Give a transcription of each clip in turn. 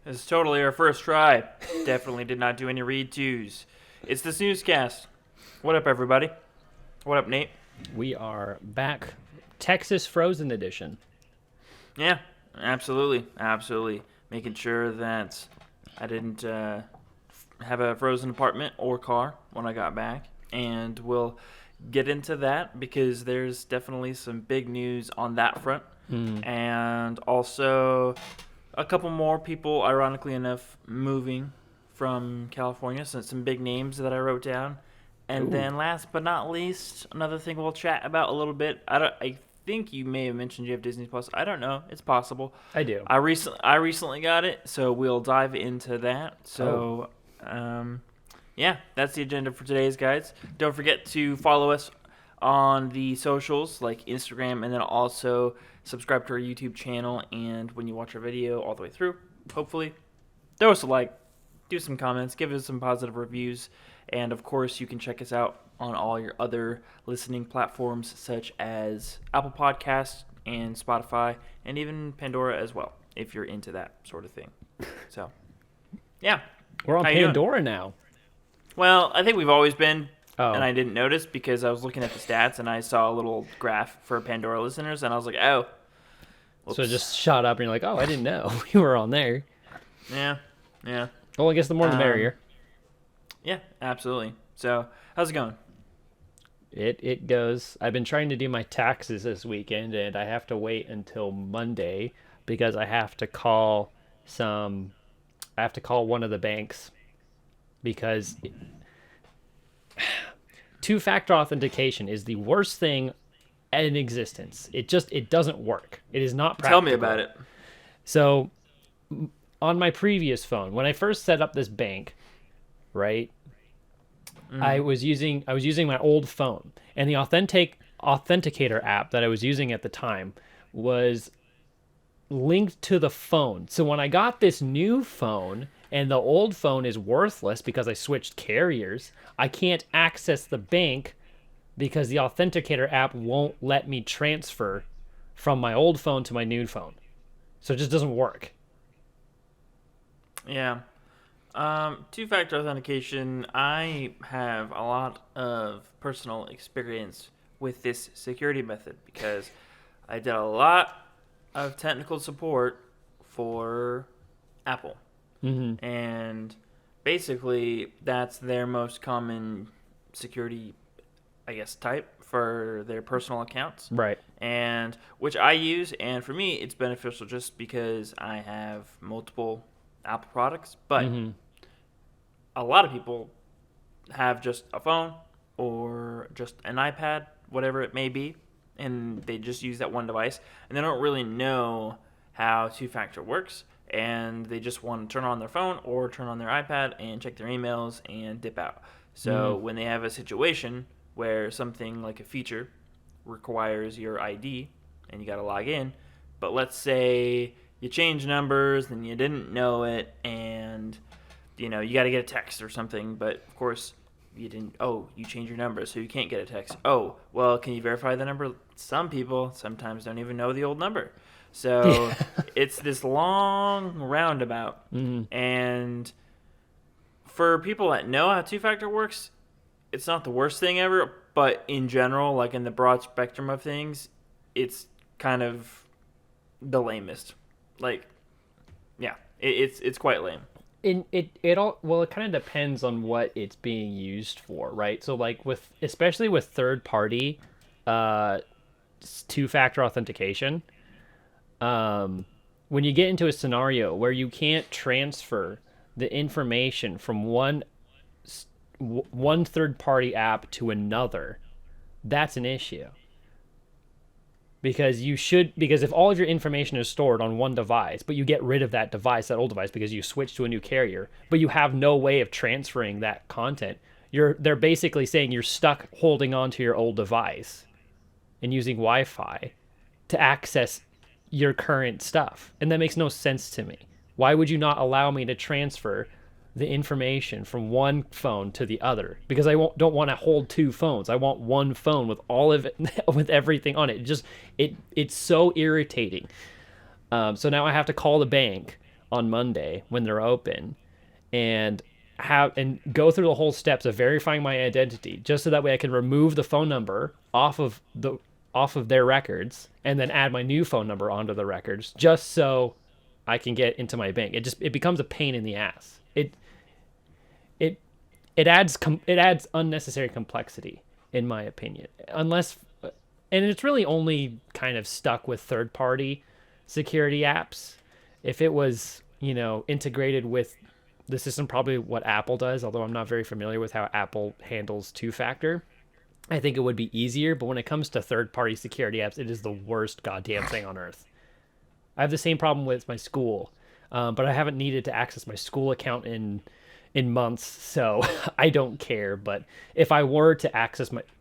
This is totally our first try. Definitely did not do any read twos. It's the Snoozecast. What up, everybody? What up, Nate? We are back. Texas Frozen Edition. Yeah, absolutely. Making sure that I didn't have a frozen apartment or car when I got back. And we'll get into that because there's definitely some big news on that front. And also a couple more people, ironically enough, moving from California. So some big names that I wrote down. And then last but not least, another thing we'll chat about a little bit. I think you may have mentioned you have Disney Plus. I don't know. It's possible. I do. I recently got it, so we'll dive into that. So, yeah, that's the agenda for today's guys. Don't forget to follow us on the socials like Instagram, and then also subscribe to our YouTube channel. And when you watch our video all the way through, hopefully, throw us a like, do some comments, give us some positive reviews. And, of course, you can check us out on all your other listening platforms such as Apple Podcasts and Spotify and even Pandora as well, if you're into that sort of thing. So, yeah. We're on Pandora now. Well, I think we've always been, Oh. and I didn't notice because I was looking at the stats and I saw a little graph for Pandora listeners, and I was like, oh. Whoops. So it just shot up and you're like, oh, I didn't know we were on there. Yeah. Well, I guess the more the merrier. Yeah, absolutely. So, how's it going? It goes. I've been trying to do my taxes this weekend, and I have to wait until Monday because I have to call one of the banks because two-factor authentication is the worst thing in existence. It doesn't work. It is not practical. Tell me about it. So, on my previous phone, when I first set up this bank, right? I was using my old phone, and the Authenticator app that I was using at the time was linked to the phone. So when I got this new phone and the old phone is worthless because I switched carriers, I can't access the bank because the Authenticator app won't let me transfer from my old phone to my new phone. So it just doesn't work. Yeah. Two-factor authentication, I have a lot of personal experience with this security method because I did a lot of technical support for Apple. Mm-hmm. And basically, that's their most common security, I guess, type for their personal accounts. Right. And which I use, and for me, it's beneficial just because I have multiple Apple products, but a lot of people have just a phone or just an iPad, whatever it may be, and they just use that one device, and they don't really know how two-factor works, and they just want to turn on their phone or turn on their iPad and check their emails and dip out. So when they have a situation where something like a feature requires your ID and you got to log in, but let's say you change numbers and you didn't know it, and you got to get a text or something, but of course you didn't. Oh, you changed your number, so you can't get a text. Oh, well, can you verify the number? Some people sometimes don't even know the old number. So it's this long roundabout. And for people that know how two-factor works, it's not the worst thing ever, but in general, like in the broad spectrum of things, it's kind of the lamest. Like, yeah, it's quite lame. It kind of depends on what it's being used for, right? So like especially with third party two-factor authentication, when you get into a scenario where you can't transfer the information from one third party app to another, that's an issue. Because if all of your information is stored on one device, but you get rid of that old device because you switch to a new carrier, but you have no way of transferring that content, they're basically saying you're stuck holding on to your old device and using Wi-Fi to access your current stuff. And that makes no sense to me. Why would you not allow me to transfer the information from one phone to the other? Because I don't want to hold two phones. I want one phone with all of it, with everything on it. It's so irritating. So now I have to call the bank on Monday when they're open, and go through the whole steps of verifying my identity, just so that way I can remove the phone number off of their records and then add my new phone number onto the records, just so I can get into my bank. It becomes a pain in the ass. It adds unnecessary complexity, in my opinion. And it's really only kind of stuck with third-party security apps. If it was, integrated with the system, probably what Apple does, although I'm not very familiar with how Apple handles two-factor, I think it would be easier. But when it comes to third-party security apps, it is the worst goddamn thing on earth. I have the same problem with my school, but I haven't needed to access my school account in months, so I don't care. But if I were to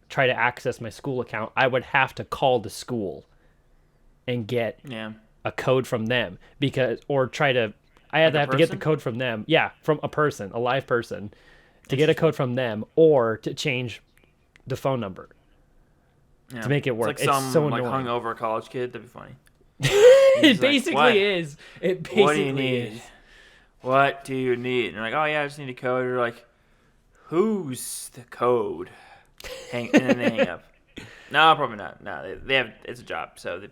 try to access my school account, I would have to call the school and get a code from them, I had to have to get the code from them. Yeah, from a live person, to get a code from them, or to change the phone number to make it work. It's like so annoying. hungover college kid. That'd be funny. It basically is. It basically what do you need? is. What do you need? And they're like, oh yeah, I just need a code. You're like, who's the code? And then they hang up. No, probably not. No, they have. It's a job, so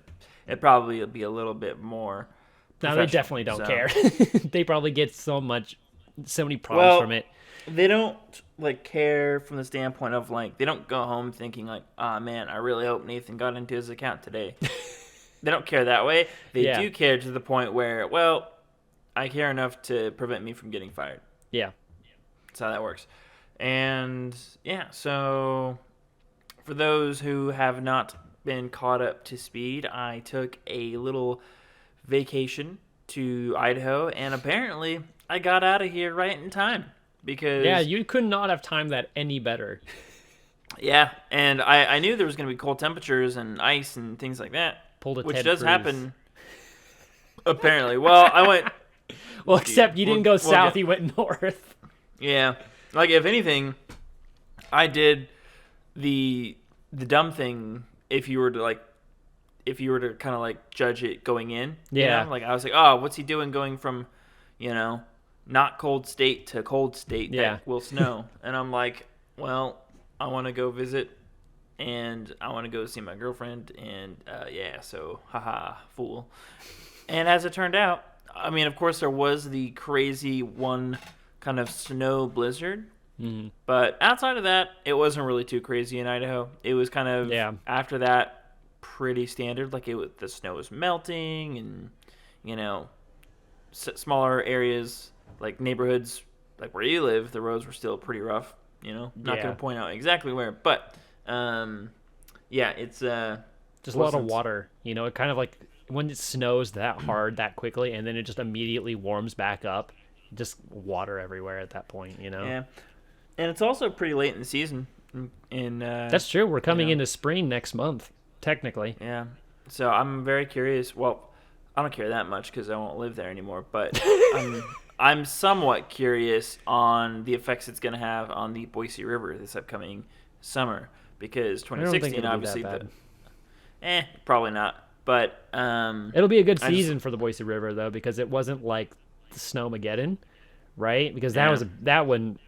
it probably will be a little bit more. No, they definitely don't care. They probably get so many problems from it. They don't care from the standpoint of they don't go home thinking ah man, I really hope Nathan got into his account today. They don't care that way. They do care to the point where, well, I care enough to prevent me from getting fired. Yeah. That's how that works. And so for those who have not been caught up to speed, I took a little vacation to Idaho, and apparently I got out of here right in time because you could not have timed that any better. Yeah, and I knew there was going to be cold temperatures and ice and things like that, which does happen. Apparently, well, I went. Well, except you didn't go south; you went north. Yeah, if anything, I did the dumb thing. If you were to kind of judge it going in, I was like, oh, what's he doing going from, not cold state to cold state that will snow? And I'm like, well, I want to go visit, and I want to go see my girlfriend, and so haha, fool. And as it turned out, I mean, of course, there was the crazy one kind of snow blizzard, but outside of that, it wasn't really too crazy in Idaho. It was kind of after that pretty standard. The snow was melting, and smaller areas neighborhoods where you live, the roads were still pretty rough. Not going to point out exactly where, but it's just a lot of water. It kind of when it snows that hard that quickly, and then it just immediately warms back up, just water everywhere at that point. Yeah, and it's also pretty late in the season. That's true. We're coming into spring next month, technically. Yeah, so I'm very curious. Well, I don't care that much because I won't live there anymore, but I'm somewhat curious on the effects it's going to have on the Boise River this upcoming summer, because 2016 obviously probably not, but it'll be a good season for the Boise River though, because it wasn't like the Snowmageddon, right? Because that one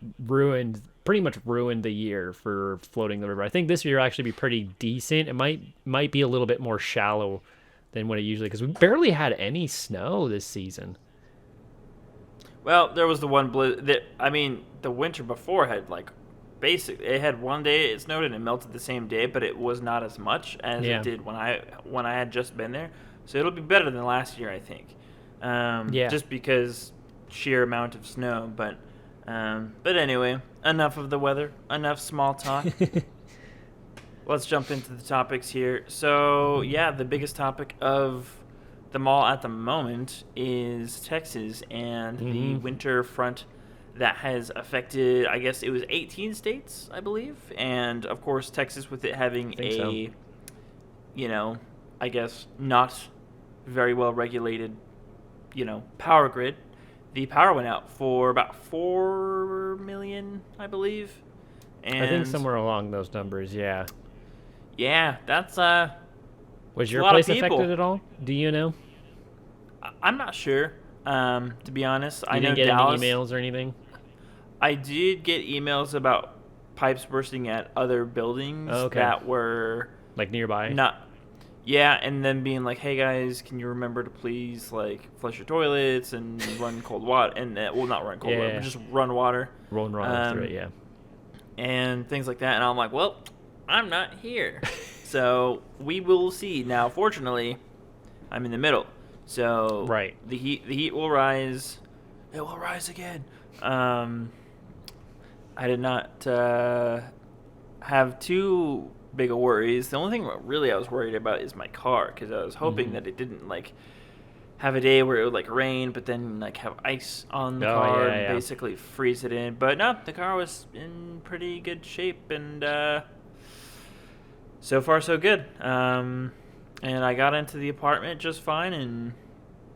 pretty much ruined the year for floating the river. I think this year will actually be pretty decent. It might be a little bit more shallow than what it usually, because we barely had any snow this season. Well, there was the one blizzard. The winter before had it had one day it snowed and it melted the same day, but it was not as much as it did when I had just been there. So it'll be better than last year, I think. Just because sheer amount of snow. But anyway, enough of the weather. Enough small talk. Let's jump into the topics here. So the biggest topic of them all at the moment is Texas and the winter front that has affected, I guess it was 18 states, I believe. And, of course, Texas, with it having I guess not very well regulated, power grid, the power went out for about 4 million, I believe. And I think somewhere along those numbers, yeah. Yeah, that's Was your place affected at all? Do you know? I'm not sure. To be honest, I You know didn't get Dallas. any emails or anything? I did get emails about pipes bursting at other buildings Oh, okay. that were Like nearby? not. Yeah, and then being like, "Hey guys, can you remember to please like flush your toilets and run cold water and well, not run cold water, but Yeah. just run water, Rolling water through it, yeah. and things like that." And I'm like, "Well, I'm not here, so we will see." Now, fortunately, I'm in the middle, so Right. the heat will rise. It will rise again. I did not have too big of worries. The only thing really I was worried about is my car, because I was hoping that it didn't like have a day where it would like rain, but then like have ice on the car and Yeah. basically freeze it in. But no, the car was in pretty good shape, and so far so good. And I got into the apartment just fine, and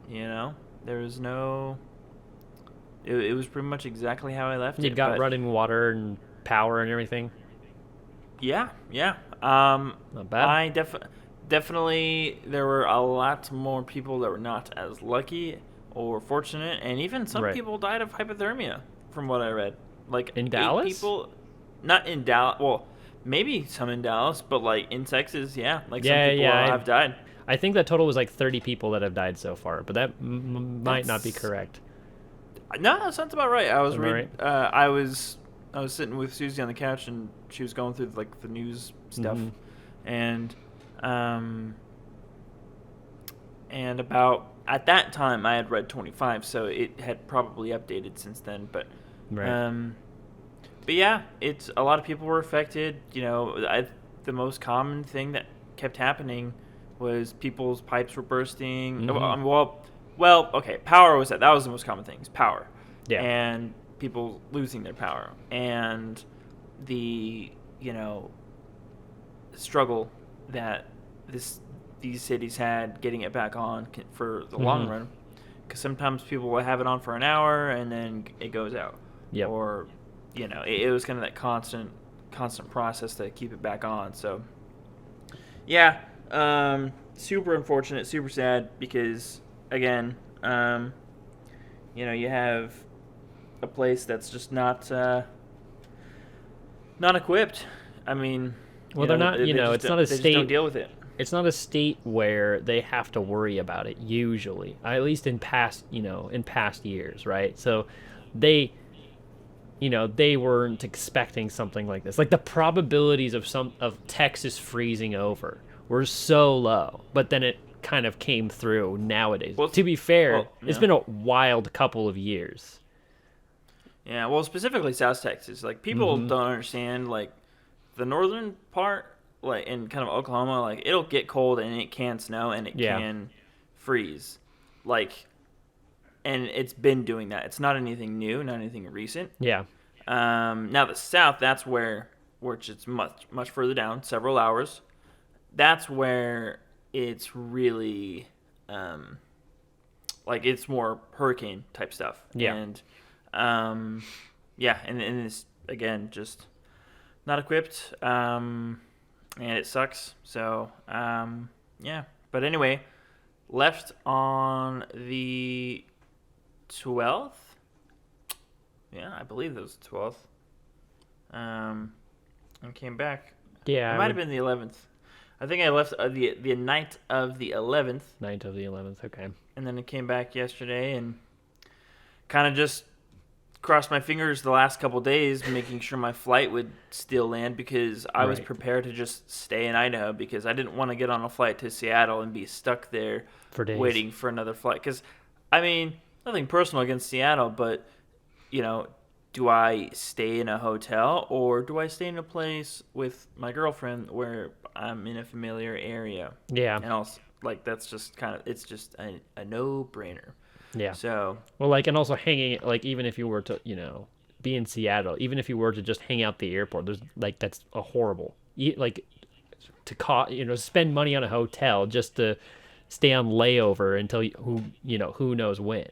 there was no. It was pretty much exactly how I left You it. got But running water and power and everything? yeah. Not bad. I definitely there were a lot more people that were not as lucky or fortunate, and even some Right. people died of hypothermia, from what I read. Like In 8 Dallas? people, not in Dallas. Well, maybe some in Dallas, but like in Texas, yeah, like some Yeah, people yeah. have died. I think that total was like 30 people that have died so far, but that might not be That's correct. No, that sounds about right. I was Am I reading. right? I was sitting with Susie on the couch, and she was going through like the news stuff, Mhm. and um, and about at that time I had read 25, so it had probably updated since then. Right. But yeah, it's a lot of people were affected. The most common thing that kept happening was people's pipes were bursting. Mhm. Okay, power was that was the most common thing. Is power, Yeah. and people losing their power, and the struggle that these cities had getting it back on for the long Mhm. run, because sometimes people will have it on for an hour and then it goes out, Yep. or it was kind of that constant process to keep it back on. So yeah, super unfortunate, super sad, because again, you have a place that's just not equipped. I mean, Well, they're not, it's not a they just don't state. deal with it. It's not a state where they have to worry about it usually. At least in past years, right? So they they weren't expecting something like this. Like the probabilities of Texas freezing over were so low, but then it kind of came through nowadays. Well, To be fair, yeah. it's been a wild couple of years. Yeah, well, specifically South Texas, like people Mm-hmm. don't understand, like the northern part, like in kind of Oklahoma, like it'll get cold and it can snow and it Yeah. can freeze, like, and it's been doing that. It's not anything new, not anything recent. Yeah. Now the South, that's which it's much further down, several hours. That's where it's really, like it's more hurricane type stuff. Yeah. And yeah, and it's again just not equipped, and it sucks. So yeah, but anyway, left on the 12th. Yeah, I believe it was the 12th. And came back. Yeah. It might have been the 11th. I think I left the night of the 11th, Night of the 11th. Okay. and then I came back yesterday and kind of just crossed my fingers the last couple days, making sure my flight would still land, because I was Right. prepared to just stay in Idaho, because I didn't want to get on a flight to Seattle and be stuck there For days. waiting for another flight. Because, I mean, nothing personal against Seattle, but, do I stay in a hotel or do I stay in a place with my girlfriend where I'm in a familiar area? Yeah. And also, like, that's just it's just a no-brainer. Yeah. So, Well, and also hanging, even if you were to, be in Seattle, even if you were to just hang out at the airport, there's, that's a horrible, to spend money on a hotel just to stay on layover until who knows when.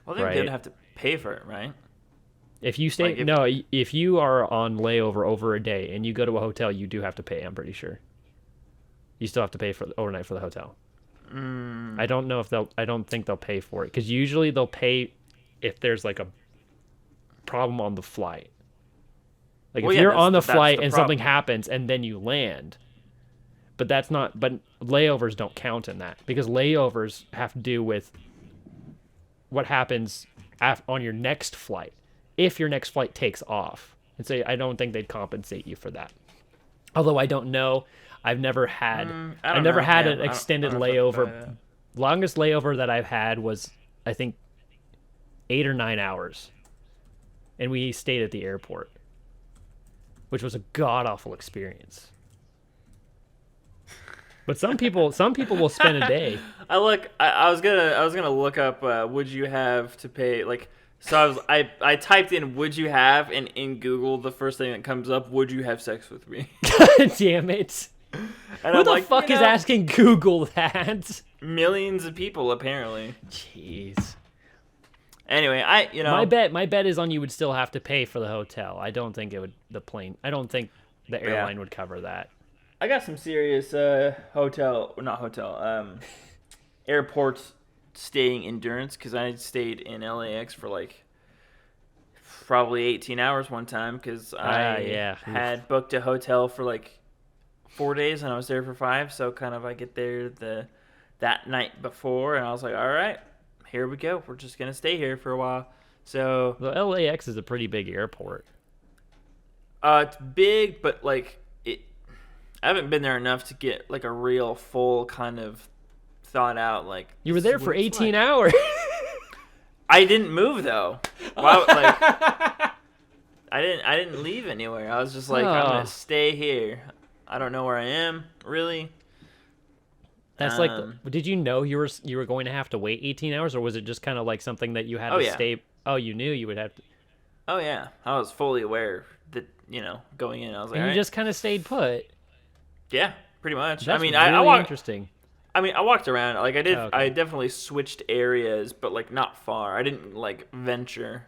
well, they're Right. going to have to pay for it, right? If you stay, if you are on layover over a day and you go to a hotel, you do have to pay. I'm pretty sure. You still have to pay for overnight for the hotel. I don't know if they'll. I don't think they'll pay for it because usually they'll pay if there's like a problem on the flight. Like if you're on the flight and something happens and then you land, but that's not. But layovers don't count in that because layovers have to do with what happens on your next flight if your next flight takes off. And so I don't think they'd compensate you for that. Although I don't know. I've never had an extended layover. Longest layover that I've had was I think 8 or 9 hours. And we stayed at the airport, which was a god awful experience. But some people will spend a day. I was gonna look up would you have to pay like so I typed in would you have and in Google the first thing that comes up would you have sex with me? God damn it. And who the fuck is asking Google that? Millions of people apparently. Jeez. Anyway, my bet is on you would still have to pay for the hotel. I don't think I don't think the airline would cover that. I got some serious airport staying endurance because I stayed in LAX for like probably 18 hours one time because I had booked a hotel for like 4 days and I was there for 5. So kind of I get there that night before and I was like, all right, here we go. We're just going to stay here for a while. So the LAX is a pretty big airport. It's big, but like I haven't been there enough to get like a real full kind of thought out like. You were there for 18 hours. I didn't move though. Well, like I didn't leave anywhere. I was just like I'm gonna stay here. I don't know where I am really. That's like. Did you know you were going to have to wait 18 hours, or was it just kind of like something that you had to stay? Oh, you knew you would have to. Oh yeah, I was fully aware that going in. I was like, and you just kind of stayed put. Yeah, pretty much. That's really I walked, interesting. I mean, I walked around. Like I did. Oh, okay. I definitely switched areas, but like not far. I didn't like venture.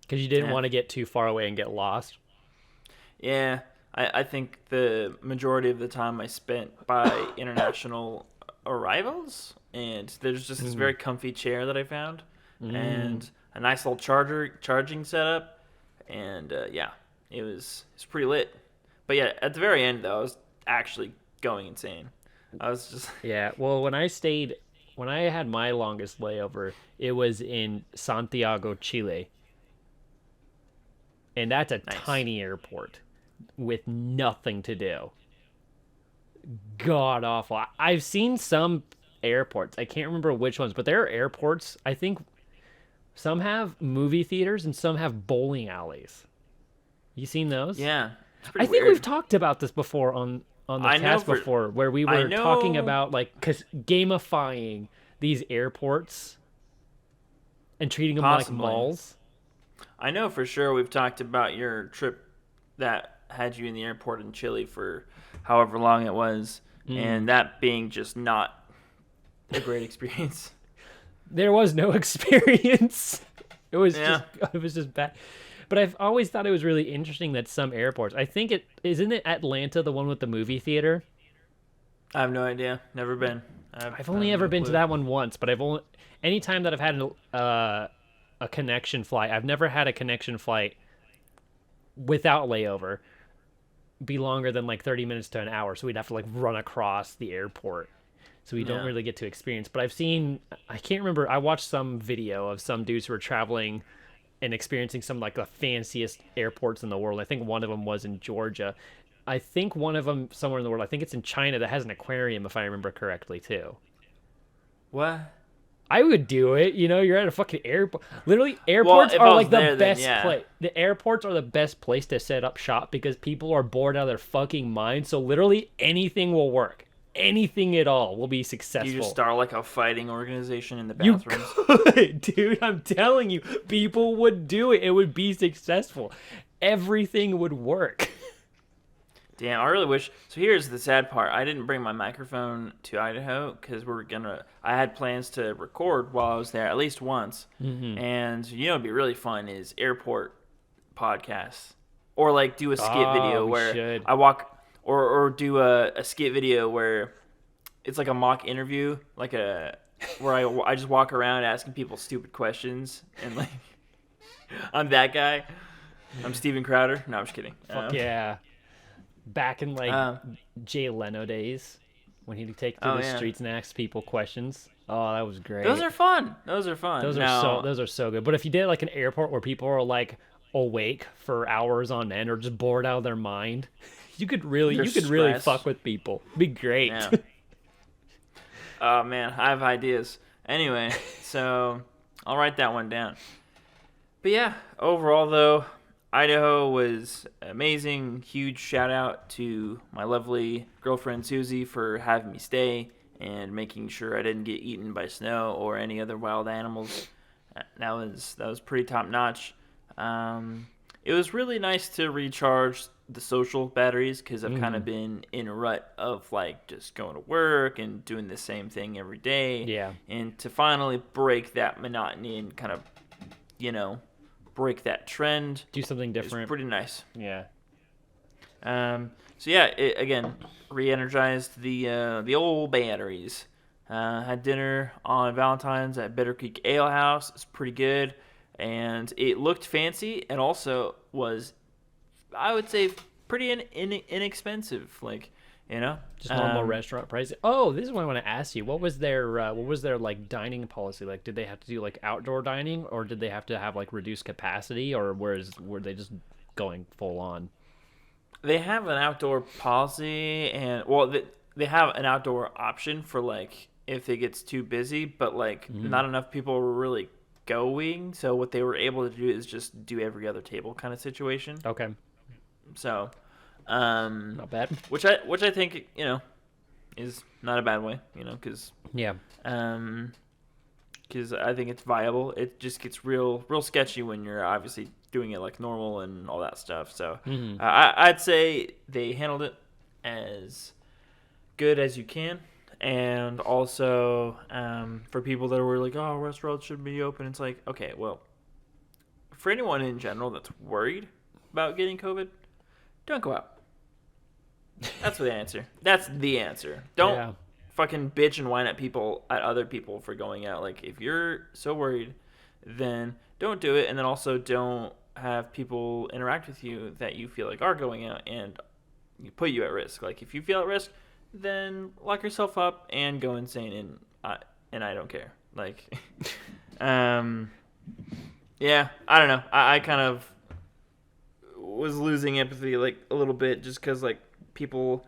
Because you didn't want to get too far away and get lost. Yeah, I think the majority of the time I spent by international arrivals, and there's just this very comfy chair that I found, and a nice little charging setup, and it's pretty lit. But yeah, at the very end though, I was actually going insane. I was just well, when I had my longest layover, it was in Santiago, Chile. And that's a tiny airport with nothing to do. God awful. I've seen some airports. I can't remember which ones, but there are airports, I think some have movie theaters and some have bowling alleys. You seen those? Yeah. I think we've talked about this before on the cast before, where we were talking about like gamifying these airports and treating them like malls. I know for sure we've talked about your trip that had you in the airport in Chile for however long it was, and that being just not a great experience. There was no experience. It was just bad. But I've always thought it was really interesting that some airports, I think isn't it Atlanta, the one with the movie theater? I have no idea. Never been. I've only ever been to that one once, but any time that I've had a connection flight, I've never had a connection flight without layover be longer than like 30 minutes to an hour. So we'd have to like run across the airport. So we don't really get to experience. But I can't remember, I watched some video of some dudes who were traveling and experiencing some like the fanciest airports in the world. I think one of them was in Georgia. I think one of them somewhere in the world, I think it's in China, that has an aquarium, if I remember correctly, too. What? I would do it. You're at a fucking airport. Literally, airports are like the best place. The airports are the best place to set up shop because people are bored out of their fucking minds. So literally anything will work. Anything at all will be successful. You just start like a fighting organization in the bathrooms. You could, dude. I'm telling you, people would do it. It would be successful. Everything would work. Damn, I really wish. So here's the sad part. I didn't bring my microphone to Idaho because I had plans to record while I was there at least once. Mm-hmm. And it'd be really fun is airport podcasts. Or like do a skit video where I walk, or do a skit video where it's like a mock interview, like where I just walk around asking people stupid questions, and like I'm that guy. I'm Steven Crowder. No, I'm just kidding. Fuck yeah. Back in like Jay Leno days when he'd take to the streets and ask people questions. Oh, that was great. Those are fun. Those are so good. But if you did like an airport where people are like awake for hours on end or just bored out of their mind, you could really fuck with people. It'd be great. Yeah. Oh man, I have ideas. Anyway, so I'll write that one down. But yeah, overall though, Idaho was amazing. Huge shout out to my lovely girlfriend Susie for having me stay and making sure I didn't get eaten by snow or any other wild animals. That was pretty top notch. It was really nice to recharge the social batteries because I've kind of been in a rut of like just going to work and doing the same thing every day. Yeah. And to finally break that monotony and kind of, break that trend. Do something different. It's pretty nice. Yeah. So yeah, it, again, re-energized the old batteries. Had dinner on Valentine's at Bitter Creek Ale House. It's pretty good, and it looked fancy and also was, I would say, pretty inexpensive. Like, just normal restaurant price. Oh, this is what I want to ask you. What was their like dining policy? Like, did they have to do like outdoor dining, or did they have to have like reduced capacity, or were they just going full on? They have an outdoor policy, and they have an outdoor option for like if it gets too busy, but like not enough people were really going. So what they were able to do is just do every other table kind of situation. Okay. So, not bad. Which I think is not a bad way, because yeah, because I think it's viable. It just gets real sketchy when you're obviously doing it like normal and all that stuff. So I'd say they handled it as good as you can. And also for people that were like, oh, restaurants should be open, it's like, okay, well, for anyone in general that's worried about getting COVID, don't go out. That's the answer. That's the answer. Don't fucking bitch and whine at other people for going out. Like, if you're so worried, then don't do it. And then also don't have people interact with you that you feel like are going out and put you at risk. Like, if you feel at risk, then lock yourself up and go insane. And I don't care. Like, yeah, I don't know. I kind of was losing empathy like a little bit just because like people,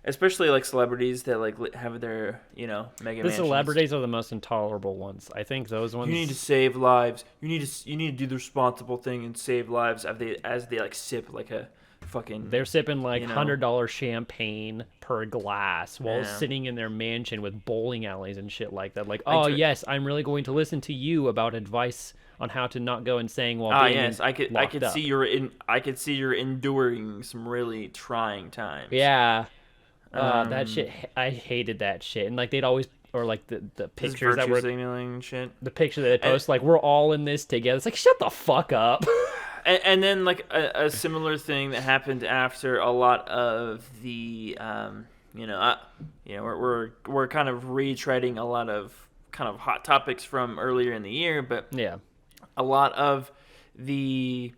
especially like celebrities that like have their mega mansions. The celebrities are the most intolerable ones. I think those ones. You need to save lives. You need to do the responsible thing and save lives as they like sip like a fucking. They're sipping like $100 champagne per glass while sitting in their mansion with bowling alleys and shit like that. Like, yes, I'm really going to listen to you about advice on how to not go insane while being I could see you're enduring some really trying times. Yeah. That shit, I hated that shit. And like they'd always, or like the pictures that were signaling shit. The picture that they post, like, we're all in this together. It's like, shut the fuck up. And then like a similar thing that happened after a lot of the we're kind of retreading a lot of kind of hot topics from earlier in the year, but yeah. A lot of the,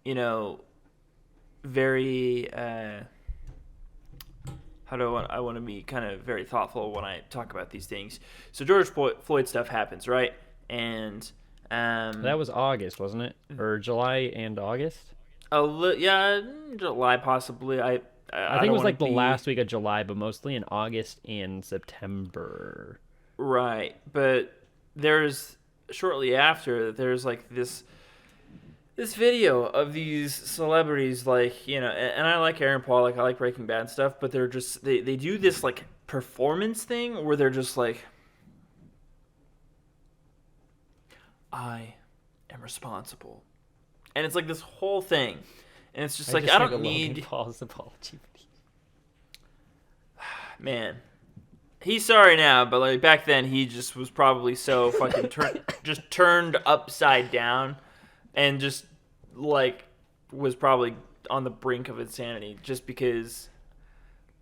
very, I want to be kind of very thoughtful when I talk about these things. So George Floyd stuff happens, right? And that was August, wasn't it? Or July and August? July possibly. I think it was like the last week of July, but mostly in August and September. Right, but shortly after, there's like this video of these celebrities, like, and I like Aaron Paul, like I like Breaking Bad and stuff, but they're just they do this like performance thing where they're just like, I am responsible, and it's like this whole thing, and it's just I don't need Paul's apology. Man. He's sorry now, but like back then he just was probably so fucking turned upside down, and just like was probably on the brink of insanity. Just because,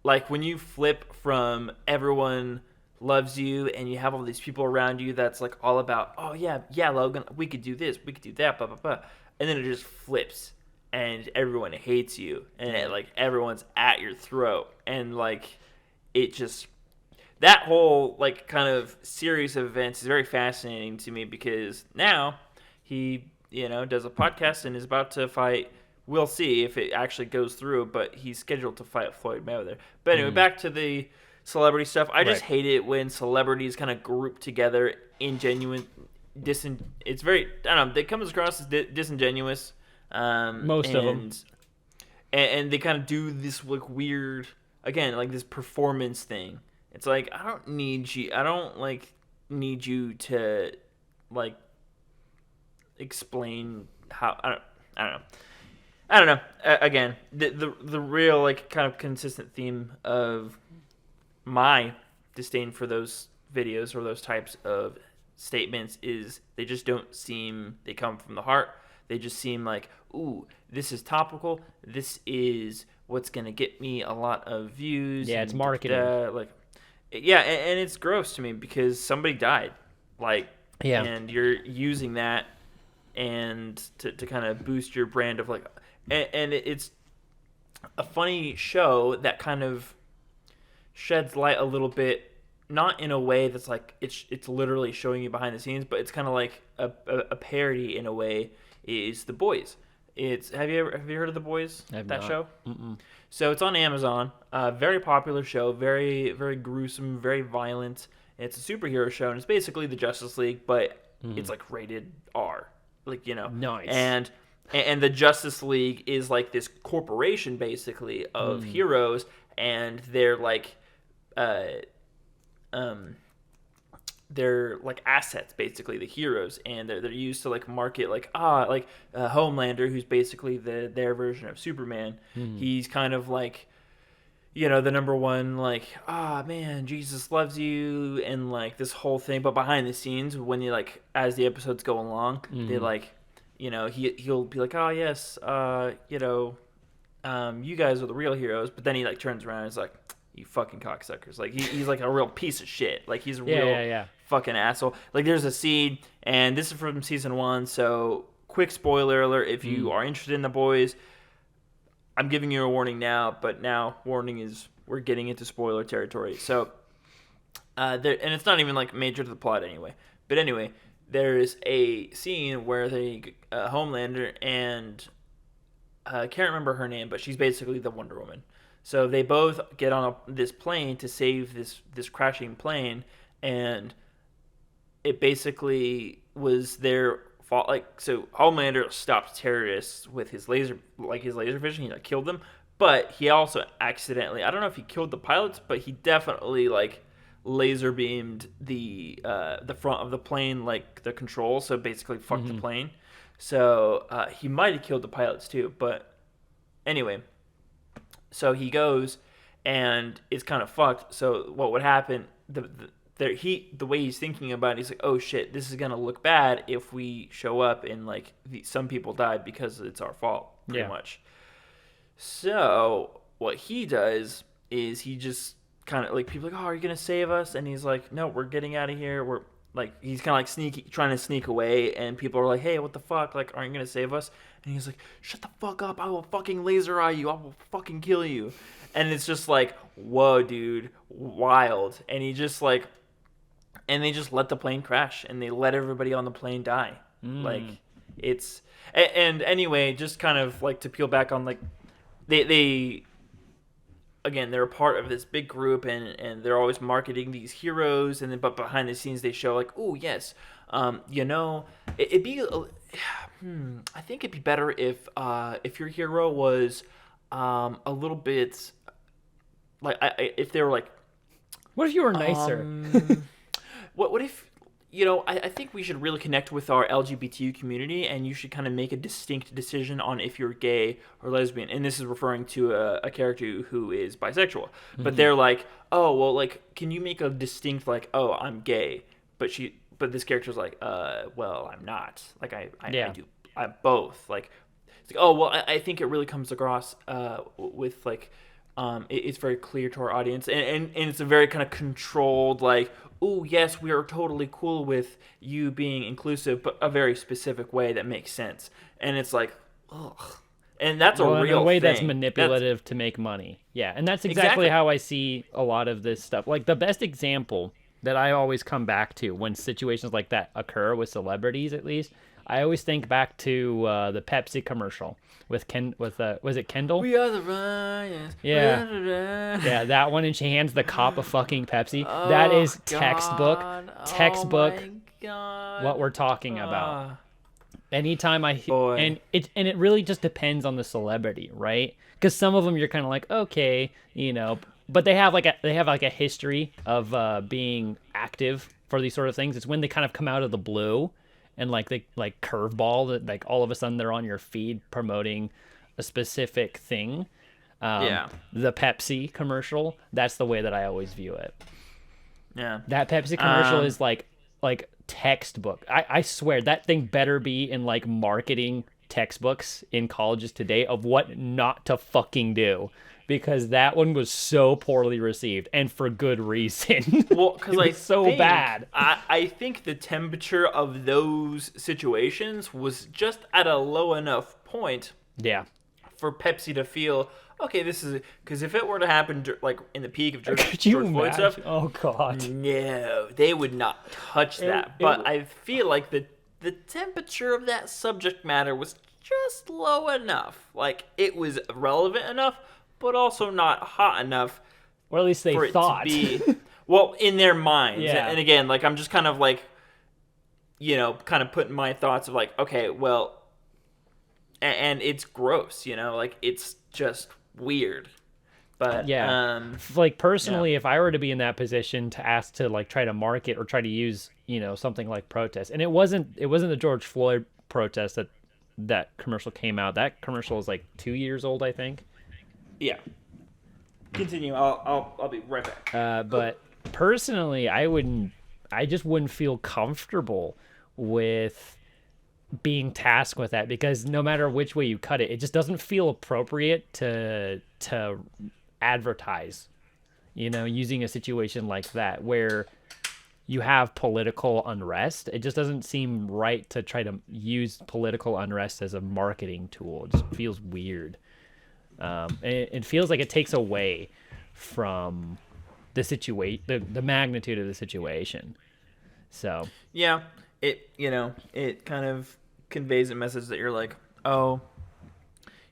like, when you flip from everyone loves you, and you have all these people around you that's like all about, oh yeah, Logan, we could do this, we could do that, blah blah blah, and then it just flips, and everyone hates you, and like everyone's at your throat, and like it just that whole like kind of series of events is very fascinating to me because now he does a podcast and is about to fight. We'll see if it actually goes through, but he's scheduled to fight Floyd Mayweather. But anyway, back to the celebrity stuff. I just hate it when celebrities kind of group together in genuine it's very, I don't know, it comes across as disingenuous. Most of them. And they kind of do this like weird, again, like this performance thing. It's like, I don't need you to like explain how, I don't know. Again, the real like kind of consistent theme of my disdain for those videos or those types of statements is they just don't seem, they come from the heart. They just seem like, ooh, this is topical. This is what's gonna get me a lot of views. Yeah, it's marketing. And it's gross to me because somebody died, and you're using that and to kind of boost your brand of like, and it's a funny show that kind of sheds light a little bit, not in a way that's like it's literally showing you behind the scenes, but it's kind of like a parody in a way. Is The Boys? It's have you heard of The Boys? That show? Mm-mm. So it's on Amazon. Very popular show. Very very gruesome. Very violent. It's a superhero show, and it's basically the Justice League, but it's like rated R. Like Nice. And the Justice League is like this corporation basically of heroes, and they're like they're like assets basically, the heroes, and they're used to like market like Homelander, who's basically their version of Superman. He's kind of like the number one, like, man, Jesus loves you, and like this whole thing. But behind the scenes, when you like as the episodes go along, they like he'll be like, oh yes, you guys are the real heroes. But then he like turns around and is like, you fucking cocksuckers. Like he's like a real piece of shit. Like he's a real fucking asshole. Like there's a scene, and this is from season 1, so quick spoiler alert if you are interested in The Boys. I'm giving you a warning now, but now warning is we're getting into spoiler territory. So and it's not even like major to the plot anyway. But anyway, there's a scene where they Homelander and I can't remember her name, but she's basically the Wonder Woman. So they both get on this plane to save this crashing plane, and it basically was their fault. Like, so Homelander stopped terrorists with his laser vision. He like killed them, but he also accidentally, I don't know if he killed the pilots, but he definitely like laser beamed the front of the plane, like the controls. So basically fucked the plane. So he might have killed the pilots too, but anyway. So he goes, and it's kind of fucked. So what would happen? The way he's thinking about it, he's like, oh shit, this is gonna look bad if we show up and like some people died because it's our fault, pretty much. So what he does is he just kind of like, people are like, oh, are you gonna save us? And he's like, no, we're getting out of here. We're like, he's kind of like trying to sneak away, and people are like, hey, what the fuck? Like, aren't you gonna save us? And he's like, shut the fuck up, I will fucking laser eye you, I will fucking kill you. And it's just like, whoa, dude, wild. And he just like, and they just let the plane crash, and they let everybody on the plane die. Like, it's, and anyway, just kind of like to peel back on like, they again, they're a part of this big group, and they're always marketing these heroes, and then but behind the scenes they show like, oh yes, it'd be, I think it'd be better if your hero was a little bit like if they were like, what if you were nicer? What if I think we should really connect with our LGBTQ community, and you should kind of make a distinct decision on if you're gay or lesbian. And this is referring to a character who is bisexual. But they're like, oh, well, like, can you make a distinct, like, oh, I'm gay, but this character's like, well, I'm not. Like, I do, I'm both. Like, it's like, oh, well, I think it really comes across with, like, it's very clear to our audience, and it's a very kind of controlled, like, oh yes, we are totally cool with you being inclusive, but a very specific way that makes sense. And it's like, ugh. And that's a real in a way thing. that's manipulative to make money. Yeah, and that's exactly how I see a lot of this stuff. Like the best example that I always come back to when situations like that occur with celebrities, at least, I always think back to the Pepsi commercial with was it Kendall? We are the Ryans. Yeah. Yeah, that one, and she hands the cop a fucking Pepsi. Oh, that is God. textbook Oh, my God. what we're talking about. Anytime Boy. and it really just depends on the celebrity, right? Because some of them you're kind of like, okay, but they have like a history of being active for these sort of things. It's when they kind of come out of the blue and like they like curveball that like all of a sudden they're on your feed promoting a specific thing. The Pepsi commercial, that's the way that I always view it. Yeah. That Pepsi commercial is like textbook. I swear that thing better be in like marketing textbooks in colleges today of what not to fucking do, because that one was so poorly received, and for good reason. Well, because it's so bad. I think the temperature of those situations was just at a low enough point. Yeah. For Pepsi to feel, okay, this is, because if it were to happen like in the peak of Could George you Floyd stuff, oh God, no, they would not touch that. But I feel like the temperature of that subject matter was just low enough. Like it was relevant enough, but also not hot enough. Or at least they for thought. It to be, well, in their minds. Yeah. And again, like I'm just kind of like, kind of putting my thoughts of like, okay, well. And it's gross, like it's just weird. But yeah, like personally, if I were to be in that position to ask to like try to market or try to use something like protest, and it wasn't the George Floyd protest that commercial came out. That commercial is like 2 years old, I think. Yeah. Continue. I'll be right back. But personally, I just wouldn't feel comfortable with being tasked with that, because no matter which way you cut it, it just doesn't feel appropriate to advertise, using a situation like that where you have political unrest. It just doesn't seem right to try to use political unrest as a marketing tool. It just feels weird. It feels like it takes away from the the magnitude of the situation. So yeah. It kind of conveys a message that you're like, oh,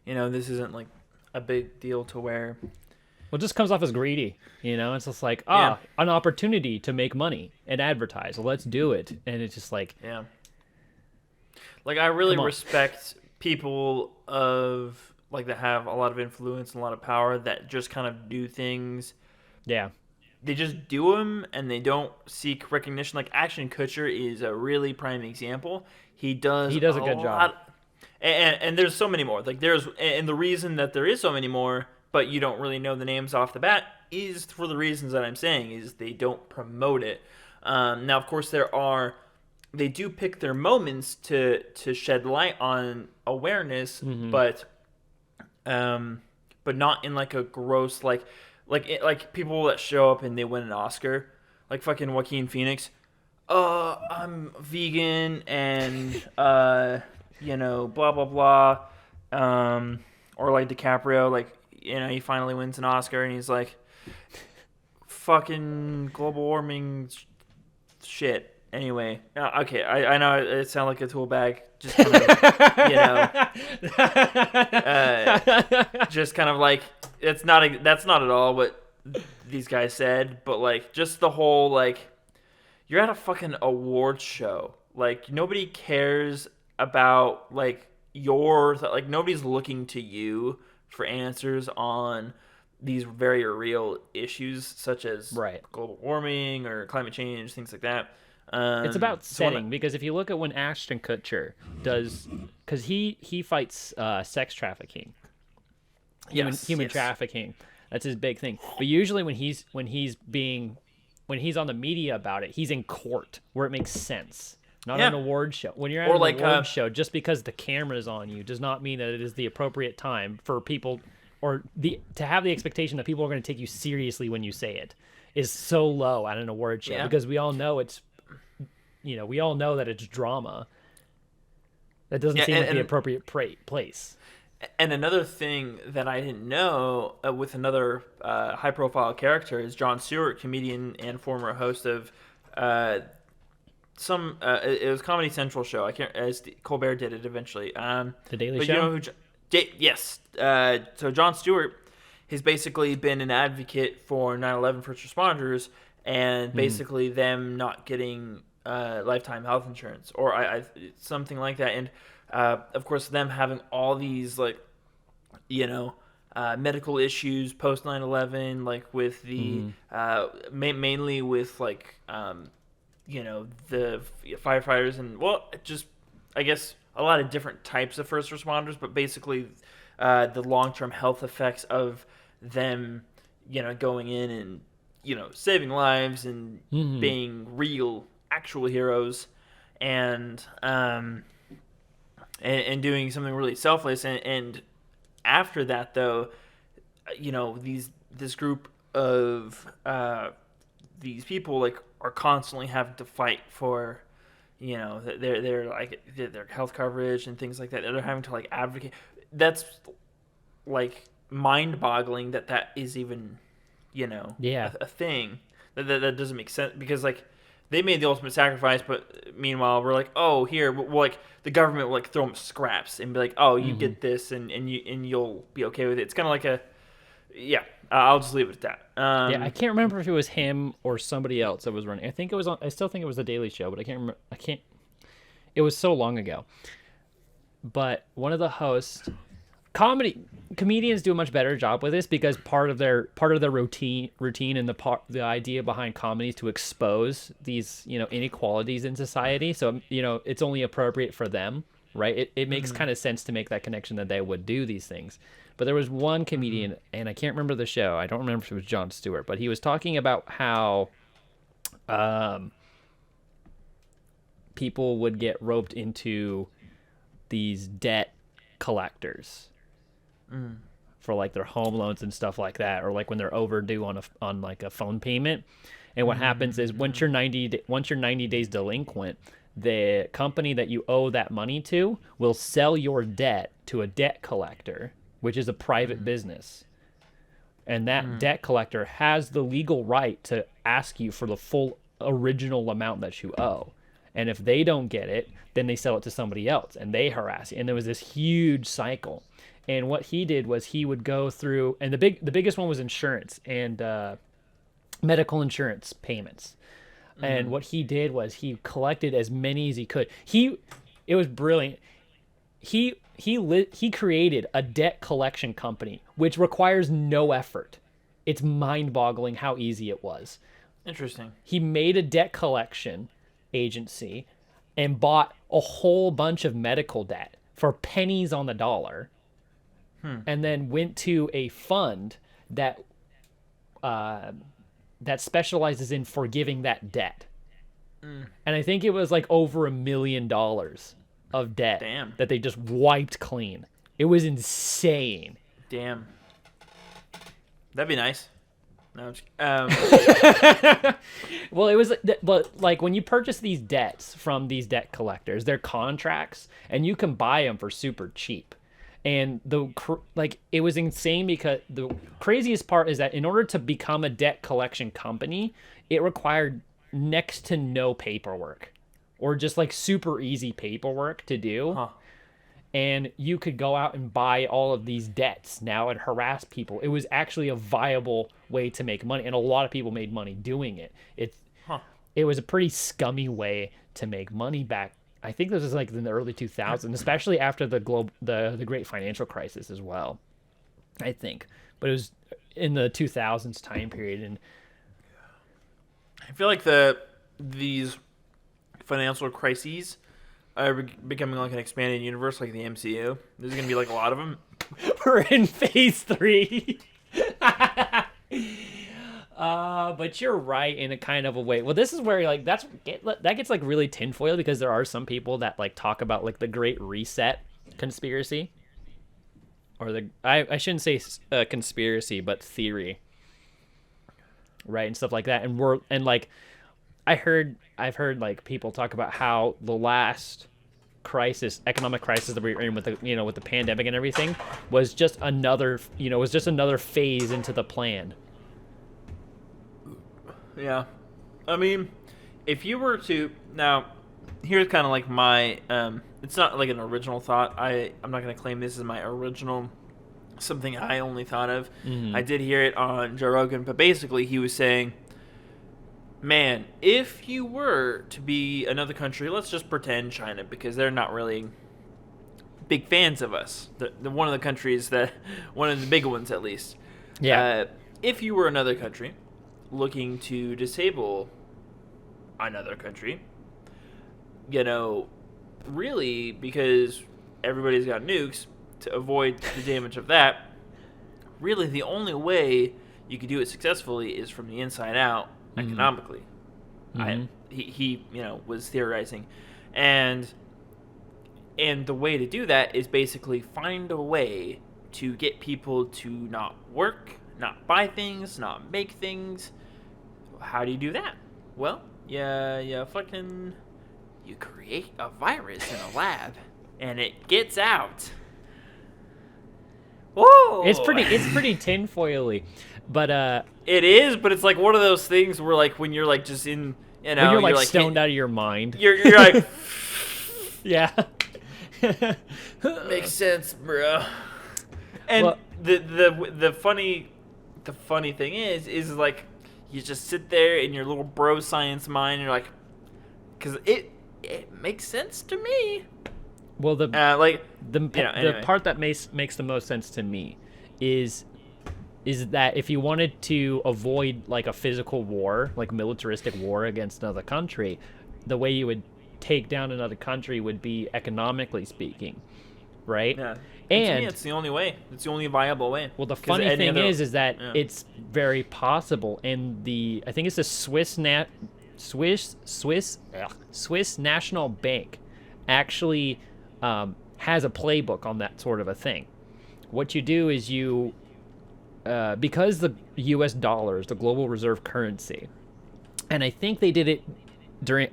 this isn't like a big deal to where. Well, it just comes off as greedy, It's just like, an opportunity to make money and advertise. Well, let's do it. And it's just like, yeah. Like I really respect people that have a lot of influence and a lot of power that just kind of do things. Yeah. They just do them and they don't seek recognition. Like Ashton Kutcher is a really prime example. He does a good job. And there's so many more. Like and the reason that there is so many more, but you don't really know the names off the bat, is for the reasons that I'm saying, is they don't promote it. Now, of course, they do pick their moments to shed light on awareness, but not in like a gross like people that show up and they win an Oscar, like fucking Joaquin Phoenix. I'm vegan and blah blah blah. Or like DiCaprio, like he finally wins an Oscar and he's like, fucking global warming shit. Anyway, okay, I know it sounds like a tool bag, just kind of, just kind of like that's not at all what these guys said, but like just the whole like you're at a fucking awards show, like nobody cares about like nobody's looking to you for answers on these very real issues such as global warming or climate change, things like that. It's about setting, because if you look at when Ashton Kutcher does, because he fights sex trafficking, human trafficking. That's his big thing. But usually when he's on the media about it, he's in court where it makes sense. Not an award show. When you're at an award show, just because the camera's on you does not mean that it is the appropriate time for people or to have the expectation that people are going to take you seriously when you say it is so low at an award show, because we all know we all know that it's drama. That doesn't seem like the appropriate place. And another thing that I didn't know with another high-profile character is Jon Stewart, comedian and former host of it was Comedy Central show. I can't. As Colbert did it eventually. The Daily Show. You know who? Yes. So Jon Stewart has basically been an advocate for 9/11 first responders and basically them not getting lifetime health insurance or something like that, and of course them having all these medical issues post 9/11, like with the mainly with the firefighters and just I guess a lot of different types of first responders, but basically the long-term health effects of them going in and saving lives and being real actual heroes and doing something really selfless, and after that though this group of these people are constantly having to fight for their health coverage and things like that. They're having to advocate. That's mind-boggling that is even a thing. That doesn't make sense, because they made the ultimate sacrifice, but meanwhile we're the government will throw them scraps and be like, oh, you get this and you'll be okay with it. It's kind of like I'll just leave it at that. I can't remember if it was him or somebody else that was running. I still think it was the Daily Show, but I can't remember. It was so long ago. But one of the hosts, comedians do a much better job with this, because part of their routine and the idea behind comedy is to expose these inequalities in society. So it's only appropriate for them, right? It makes kind of sense to make that connection that they would do these things. But there was one comedian, and I can't remember the show. I don't remember if it was Jon Stewart, but he was talking about how people would get roped into these debt collectors for their home loans and stuff like that, or when they're overdue on a phone payment. And what happens is once you're 90 days delinquent, the company that you owe that money to will sell your debt to a debt collector, which is a private business. And that debt collector has the legal right to ask you for the full original amount that you owe. And if they don't get it, then they sell it to somebody else and they harass you. And there was this huge cycle. And what he did was he would go through, and the biggest one was insurance and medical insurance payments. And what he did was he collected as many as he could. It was brilliant. He created a debt collection company, which requires no effort. It's mind-boggling how easy it was. Interesting. He made a debt collection agency and bought a whole bunch of medical debt for pennies on the dollar, and then went to a fund that specializes in forgiving that debt. And I think it was over $1 million of debt that they just wiped clean. It was insane. Damn. That'd be nice. No, well, it was, but when you purchase these debts from these debt collectors, they're contracts, and you can buy them for super cheap. And it was insane, because the craziest part is that in order to become a debt collection company, it required next to no paperwork, or just super easy paperwork to do. And you could go out and buy all of these debts now and harass people. It was actually a viable way to make money, and a lot of people made money doing it. It was a pretty scummy way to make money back. I think this was in the early 2000s, especially after the great financial crisis as well, I think. But it was in the 2000s time period, and I feel like these financial crises are becoming an expanded universe, like the MCU. There's going to be a lot of them. We're in phase 3. But you're right in a kind of a way. Well, this is where that gets really tinfoil, because there are some people that talk about the Great Reset conspiracy. or I shouldn't say conspiracy, but theory, right, and stuff like that. And like I've heard like people talk about how the last economic crisis that we were in with the with the pandemic and everything was just another phase into the plan. Yeah. I mean, if you were to now, here's kind of like my it's not like an original thought. I'm not going to claim this is my original something I only thought of. I did hear it on Joe Rogan, but basically he was saying, man, if you were to be another country, let's just pretend China, because they're not really big fans of us. The one of the countries one of the big ones at least. Yeah. If you were another country looking to disable another country, really, because everybody's got nukes, to avoid the damage of that, really the only way you could do it successfully is from the inside out, economically. He was theorizing, and the way to do that is basically find a way to get people to not work, not buy things, not make things. How do you do that? Well, you create a virus in a lab, and it gets out. Whoa! It's pretty tinfoily, but it is. But it's like one of those things where, like, when you're like just in, when you're like stoned out of your mind, you're like, yeah, makes sense, bro. And the funny thing is like, you just sit there in your little bro science mind, and you're like, because it makes sense to me. Well, the anyway. part that makes the most sense to me is that if you wanted to avoid like a physical war, like militaristic war against another country, the way you would take down another country would be economically speaking, right? Yeah. And to me, it's the only way. It's the only viable way. Well, the funny thing is that it's very possible, and I think it's the Swiss National Bank actually has a playbook on that sort of a thing. What you do is because the U.S. dollar is the global reserve currency, and I think they did it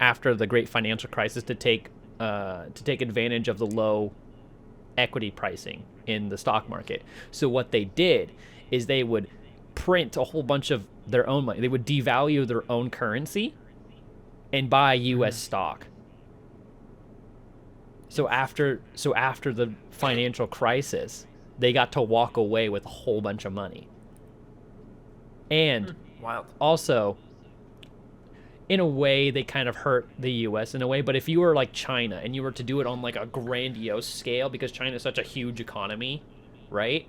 after the great financial crisis to take advantage of the low equity pricing in the stock market. So what they did is they would print a whole bunch of their own money. They would devalue their own currency and buy U.S. stock. So after the financial crisis, they got to walk away with a whole bunch of money. And wild. Also, in a way, they kind of hurt the U.S. in a way. But if you were like China and you were to do it on like a grandiose scale, because China is such a huge economy, right?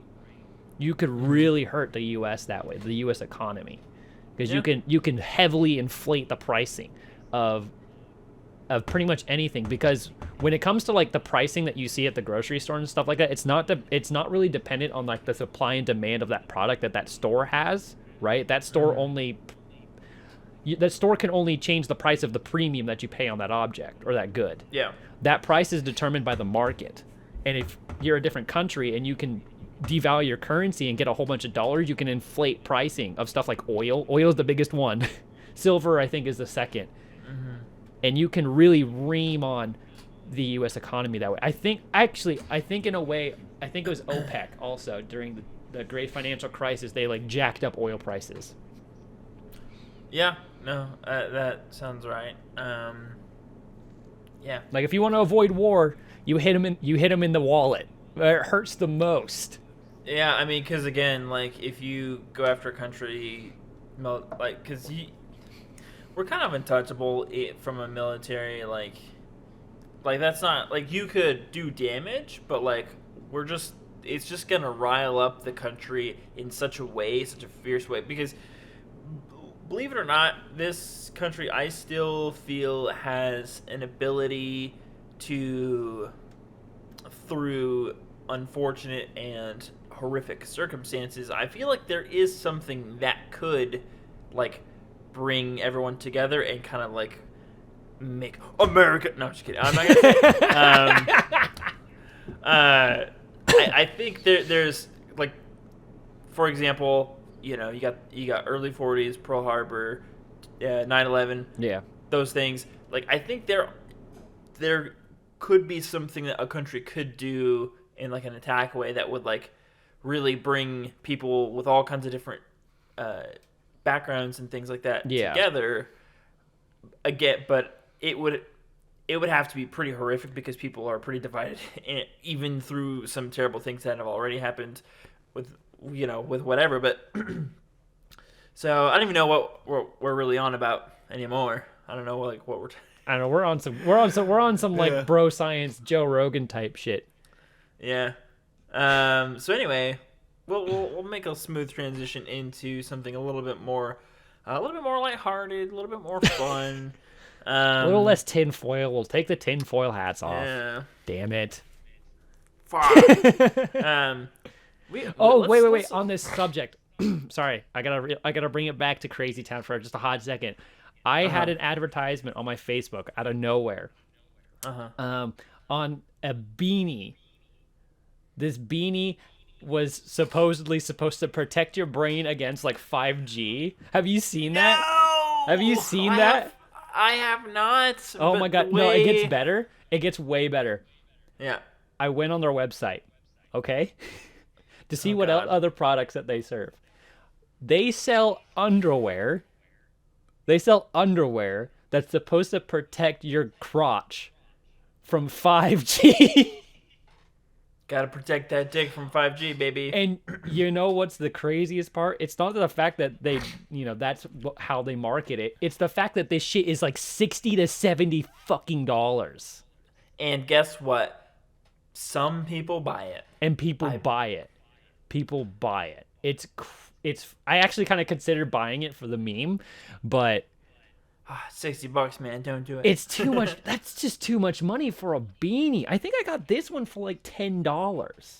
You could really hurt the U.S. that way, the U.S. economy, because you can heavily inflate the pricing of pretty much anything. Because when it comes to like the pricing that you see at the grocery store and stuff like that, it's not really dependent on like the supply and demand of that product that store has, right? That store that store can only change the price of the premium that you pay on that object or that good. Yeah. That price is determined by the market. And if you're a different country and you can devalue your currency and get a whole bunch of dollars, you can inflate pricing of stuff like oil. Oil is the biggest one. Silver, I think, is the second. And you can really ream on the U.S. economy that way. I think in a way, I think it was OPEC also during the great financial crisis, they like jacked up oil prices. Yeah, no, that sounds right. Yeah. Like if you want to avoid war, you hit them in the wallet. Where it hurts the most. Yeah, I mean, because again, like if you go after a country, like because we're kind of untouchable from a military like that's not like you could do damage, but like it's just gonna rile up the country in such a fierce way, because believe it or not, this country I still feel has an ability to, through unfortunate and horrific circumstances, I feel like there is something that could like bring everyone together and kind of like make America. No, I'm just kidding. I'm not gonna say it. I I think there's like, for example, you got early 40s, Pearl Harbor, 9/11, Yeah. those things. Like, I think there could be something that a country could do in like an attack way that would like really bring people with all kinds of different backgrounds and things like that together. Again, but it would have to be pretty horrific because people are pretty divided, even through some terrible things that have already happened with whatever. But so I don't even know what we're really on about anymore. I don't know like what we're. I don't know. We're on some like bro science Joe Rogan type shit. Yeah. So anyway, we'll make a smooth transition into something a little bit more lighthearted, a little bit more fun. A little less tinfoil. We'll take the tinfoil hats off. Yeah. Damn it. Fuck. Wait. On this subject, sorry, I gotta bring it back to Crazy Town for just a hot second. I had an advertisement on my Facebook out of nowhere. On a beanie. This beanie was supposedly supposed to protect your brain against like 5G. Have you seen that? No! Have you seen that? I have not. Oh my god. No, it gets better. It gets way better. Yeah. I went on their website, okay, to see what other products that they serve. They sell underwear. That's supposed to protect your crotch from 5G. Gotta protect that dick from 5G, baby. And you know what's the craziest part? It's not the fact that they, that's how they market it. It's the fact that this shit is like $60 to $70 fucking dollars. And guess what? Some people buy it. And people buy it. It's. I actually kind of considered buying it for the meme, but $60, man, don't do it. It's too much. That's just too much money for a beanie. I think I got this one for like $10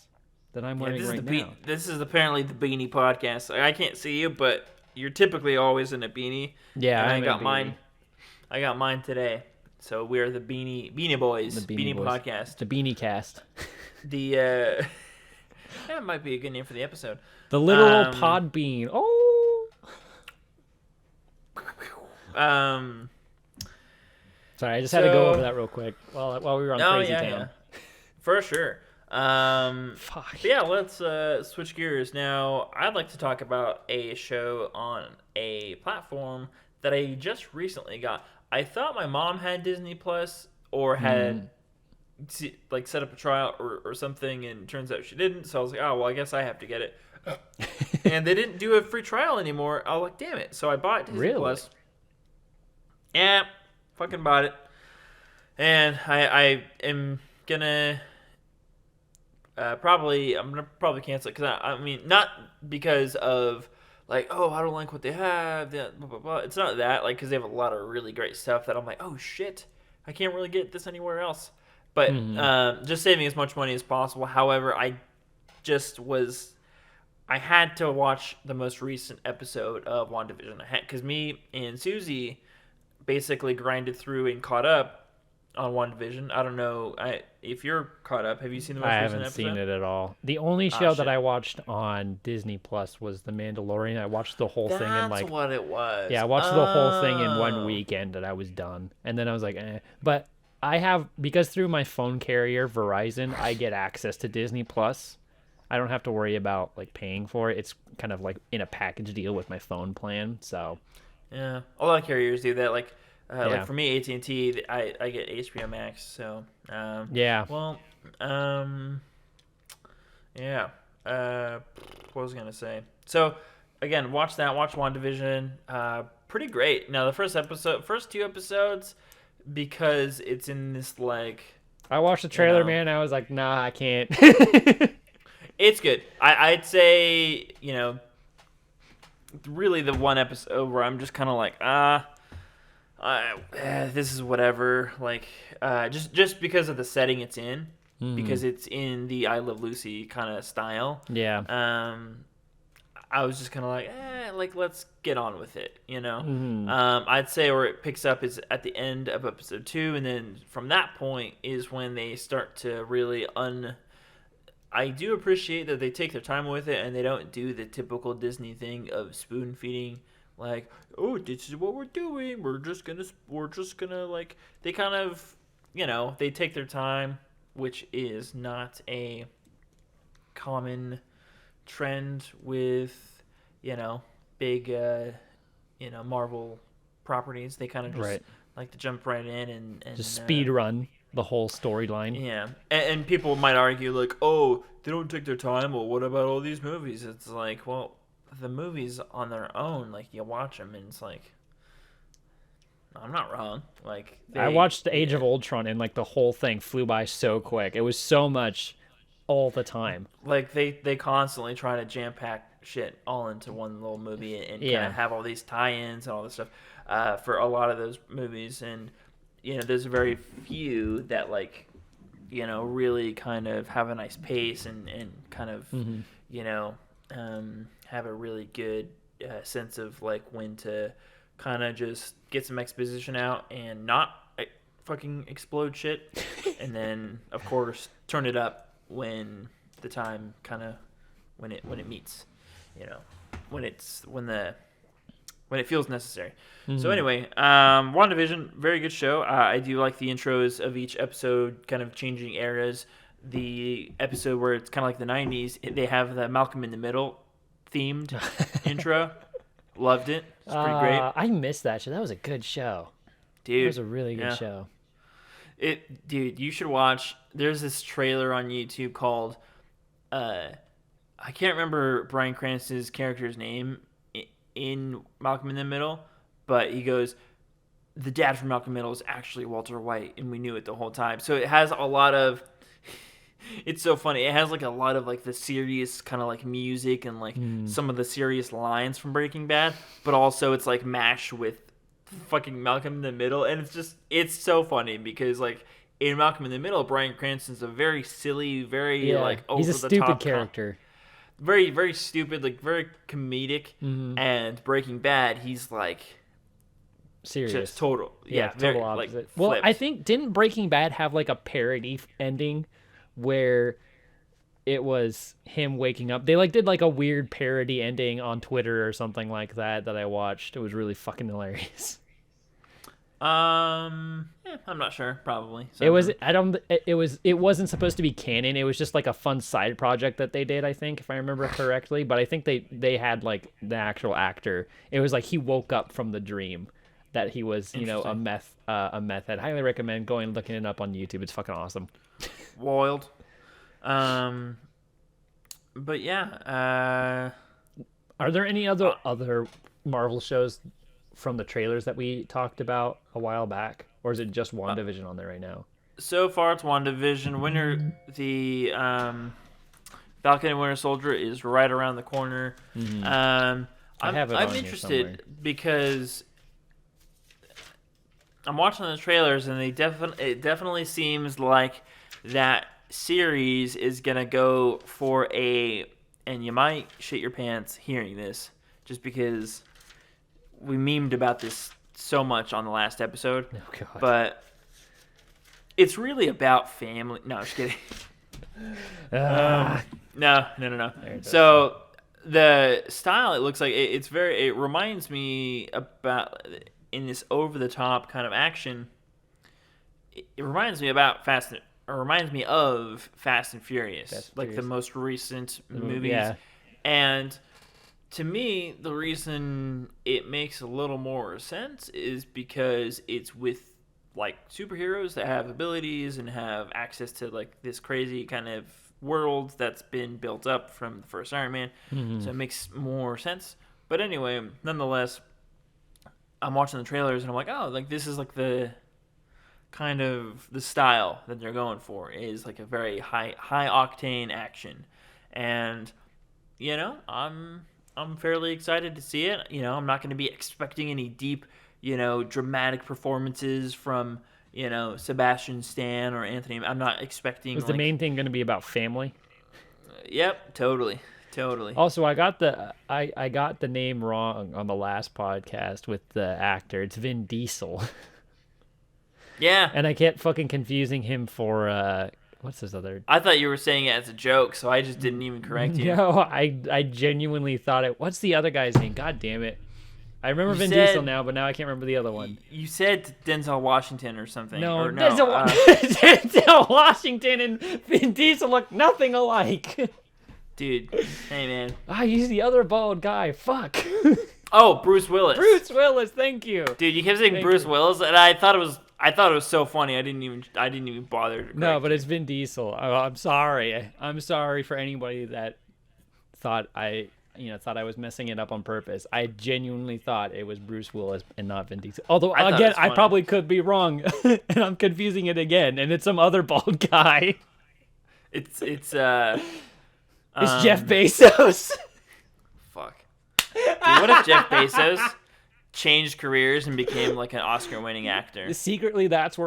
that I'm wearing right now. This is apparently the beanie podcast. I can't see you, but you're typically always in a beanie. Yeah, I got mine. I got mine today. So we're the Beanie Boys, the Beanie Boys. Podcast, the Beanie Cast. That might be a good name for the episode. The literal pod bean. Oh. Sorry, I just had to go over that real quick while we were on Crazy Town. Yeah. For sure. Fuck. Yeah, let's switch gears. Now, I'd like to talk about a show on a platform that I just recently got. I thought my mom had Disney Plus or had set up a trial or something, and it turns out she didn't. So I was like, oh, well, I guess I have to get it. And they didn't do a free trial anymore. I was like, damn it. So I bought Disney Plus. Yeah, fucking bought it. And I am gonna probably cancel it because I mean, not because of like, oh, I don't like what they have, blah, blah, blah. It's not that, like, because they have a lot of really great stuff that I'm like, oh shit, I can't really get this anywhere else. But just saving as much money as possible. However, I had to watch the most recent episode of WandaVision because me and Susie basically grinded through and caught up on WandaVision. I don't know if you're caught up. Have you seen the most recent episode? I haven't seen it at all. The only show that I watched on Disney Plus was The Mandalorian. I watched the whole thing in That's what it was. Yeah, I watched the whole thing in one weekend and I was done. And then I was like, eh. But I have, because through my phone carrier, Verizon, I get access to Disney Plus. I don't have to worry about like paying for it. It's kind of like in a package deal with my phone plan. So yeah, a lot of carriers do that. Like for me, AT&T, I get HBO Max. So yeah. Well, yeah. What was I gonna say? So again, watch WandaVision. Pretty great. Now the first two episodes, because it's in this like. I watched the trailer, man. I was like, nah, I can't. It's good. I'd say, really the one episode where I'm just kind of like, this is whatever. Like, just because of the setting it's in, because it's in the I Love Lucy kind of style. Yeah. I was just kind of like, let's get on with it, I'd say where it picks up is at the end of episode 2, and then from that point is when they start to really I do appreciate that they take their time with it and they don't do the typical Disney thing of spoon feeding. Like, oh, this is what we're doing. We're just gonna like. They kind of, they take their time, which is not a common trend with, big, Marvel properties. They kind of just like to jump right in and just speed run the whole storyline. Yeah, and people might argue like, oh, they don't take their time. Well, what about all these movies? It's like, well, the movies on their own, like you watch them and it's like, I'm not wrong. Like I watched the Age of Ultron and like the whole thing flew by so quick. It was so much all the time. Like they constantly try to jam pack shit all into one little movie and kind of have all these tie-ins and all this stuff for a lot of those movies. And there's very few that like really kind of have a nice pace and kind of have a really good sense of like when to kind of just get some exposition out and not fucking explode shit, and then of course turn it up when the time kind of when it meets, when it feels necessary. So anyway, WandaVision, very good show. I do like the intros of each episode, kind of changing eras. The episode where it's kind of like the 90s, they have the Malcolm in the Middle themed intro. Loved it. It's pretty great. I missed that show. That was a good show. Dude. It was a really good show. Dude, you should watch. There's this trailer on YouTube called, I can't remember Bryan Cranston's character's name in Malcolm in the Middle, but he goes, the dad from Malcolm in the Middle is actually Walter White, and we knew it the whole time. So it has a lot of, it's so funny. It has like a lot of like the serious kind of like music and like some of the serious lines from Breaking Bad, but also it's like mashed with fucking Malcolm in the Middle, and it's so funny because like in Malcolm in the Middle, Bryan Cranston's a very silly, very like over he's a the stupid top character. Very, very stupid, like very comedic. And Breaking Bad, he's like serious, just total, total very, opposite. like, well, flipped. I think didn't Breaking Bad have like a parody ending where it was him waking up? They like did like a weird parody ending on Twitter or something like that I watched. It was really fucking hilarious. I'm not sure. Probably it was. It wasn't supposed to be canon. It was just like a fun side project that they did, I think, if I remember correctly. But I think they had like the actual actor. It was like he woke up from the dream that he was, a meth head. Highly recommend going and looking it up on YouTube. It's fucking awesome. Wild. But yeah. Are there any other Marvel shows from the trailers that we talked about a while back, or is it just WandaVision on there right now? So far, it's WandaVision. The Falcon and Winter Soldier is right around the corner. I'm interested because I'm watching the trailers, and it definitely seems like that series is gonna go for and you might shit your pants hearing this, just because we memed about this so much on the last episode. Oh, God. But it's really about family. No, I'm just kidding. No. So the style, it looks like it reminds me about, in this over the top kind of action, it reminds me about of Fast and Furious, like the most recent movies. Yeah. And to me, the reason it makes a little more sense is because it's with like superheroes that have abilities and have access to like this crazy kind of world that's been built up from the first Iron Man. So it makes more sense. But anyway, nonetheless, I'm watching the trailers and I'm like, oh, like this is like the kind of the style that they're going for, is like a very high octane action. And I'm fairly excited to see it. I'm not going to be expecting any deep, dramatic performances from, Sebastian Stan or Anthony. I'm not expecting. Was the main thing going to be about family? Yep, totally. Also, I got the name wrong on the last podcast with the actor. It's Vin Diesel. Yeah. And I kept fucking confusing him for What's this other? I thought you were saying it as a joke, so I just didn't even correct you. No, I genuinely thought it. What's the other guy's name? God damn it! I remember You Vin said- Diesel now, but now I can't remember the other one. You said Denzel Washington or something. No, or no Denzel Washington and Vin Diesel look nothing alike. dude. Hey, man. He's the other bald guy. Fuck. Oh, Bruce Willis. Bruce Willis, thank you. Dude, you kept saying Thank Bruce you. Willis, and I thought it was so funny. I didn't even bother to correct No, but you. it's Vin Diesel. I'm sorry. I'm sorry for anybody that thought I was messing it up on purpose. I genuinely thought it was Bruce Willis and not Vin Diesel. Although, I thought it again, was I funny. probably could be wrong, and I'm confusing it again, and it's some other bald guy. It's It's Jeff Bezos. Fuck. Dude, what if Jeff Bezos changed careers and became like an Oscar-winning actor? Secretly, that's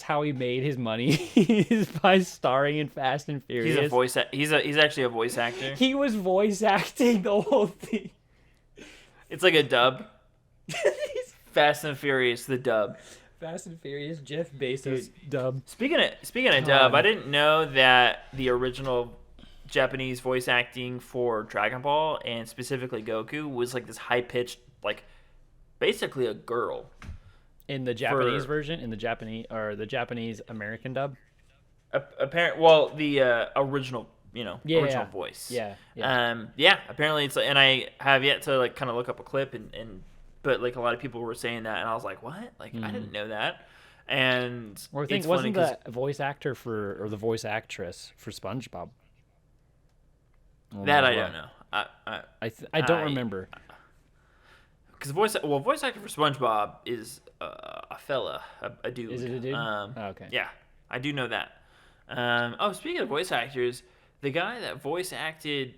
how he made his money, is by starring in Fast and Furious. He's actually a voice actor. He was voice acting the whole thing. It's like a dub. Fast and Furious, the dub. Fast and Furious, Jeff Bezos dub. Speaking of dub, I didn't know that the original Japanese voice acting for Dragon Ball and specifically Goku was like this high-pitched, like basically a girl. In the Japanese version, in the Japanese American dub. The original, original voice. Yeah. Apparently it's, and I have yet to like kind of look up a clip but like a lot of people were saying that, and I was like, what? Like I didn't know that. And Or I think it's wasn't funny the voice actor or the voice actress for SpongeBob? that I don't know. I don't remember. Because voice actor for SpongeBob is a fella, a dude. Is it a dude? Okay. Yeah, I do know that. Speaking of voice actors, the guy that voice acted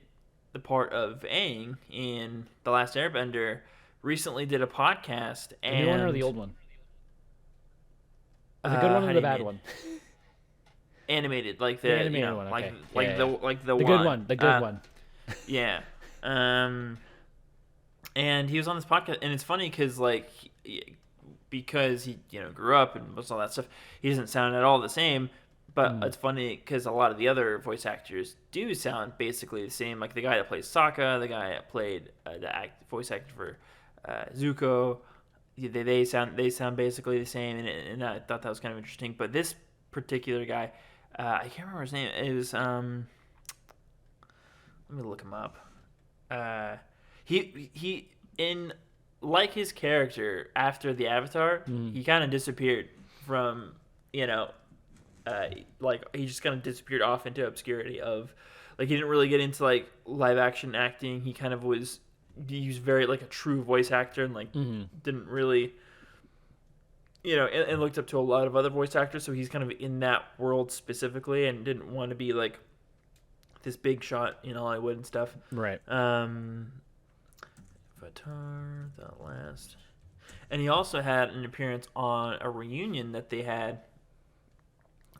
the part of Aang in The Last Airbender recently did a podcast. The And new one or the old one? The good one or the bad one? Animated, like the animated one, okay. the good one. The good one. Yeah. And he was on this podcast, and it's funny because he grew up and was all that stuff. He doesn't sound at all the same, but it's funny because a lot of the other voice actors do sound basically the same. Like the guy that plays Sokka, the guy that played voice actor for Zuko, they sound basically the same, and I thought that was kind of interesting. But this particular guy, I can't remember his name. It was let me look him up. He in like his character after the Avatar, he kind of disappeared from like he just kind of disappeared off into obscurity of like he didn't really get into like live action acting. He kind of was very like a true voice actor and like didn't really and looked up to a lot of other voice actors, so he's kind of in that world specifically and didn't want to be like this big shot in Hollywood and stuff. Right. Avatar, The Last. And he also had an appearance on a reunion that they had.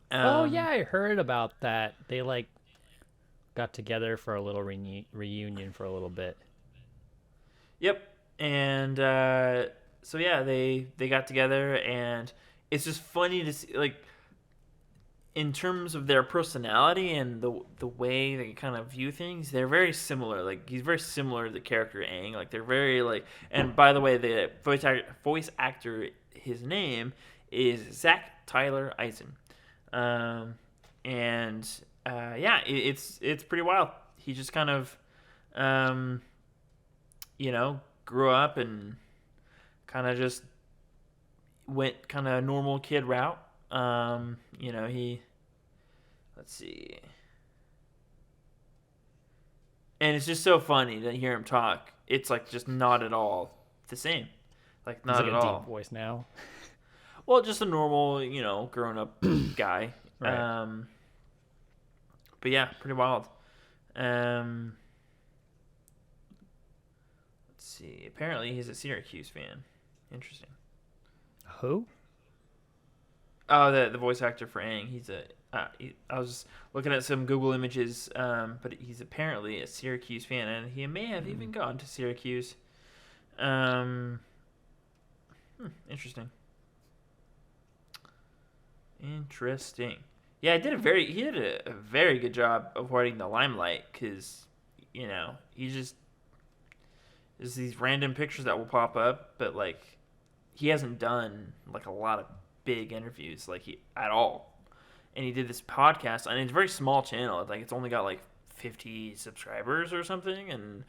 I heard about that. They like got together for a little reunion for a little bit. Yep. And so yeah, they got together, and it's just funny to see like in terms of their personality and the way they kind of view things, they're very similar. Like he's very similar to the character Aang. Like they're very like. And by the way, the voice actor, his name is Zach Tyler Eisen, it's pretty wild. He just kind of, grew up and kind of just went kind of normal kid route. Let's see. And it's just so funny to hear him talk. It's like just not at all the same. Like not at all. Deep voice now. Well, just a normal, grown up guy. Right. But yeah, pretty wild. Let's see. Apparently he's a Syracuse fan. Interesting. Who? Oh, the voice actor for Aang. I was just looking at some Google images, but he's apparently a Syracuse fan, and he may have even gone to Syracuse. Interesting. Yeah, he did a very good job avoiding the limelight because, he just there's these random pictures that will pop up, but like he hasn't done like a lot of big interviews at all. And he did this podcast, and it's a very small channel. Like it's only got like 50 subscribers or something, and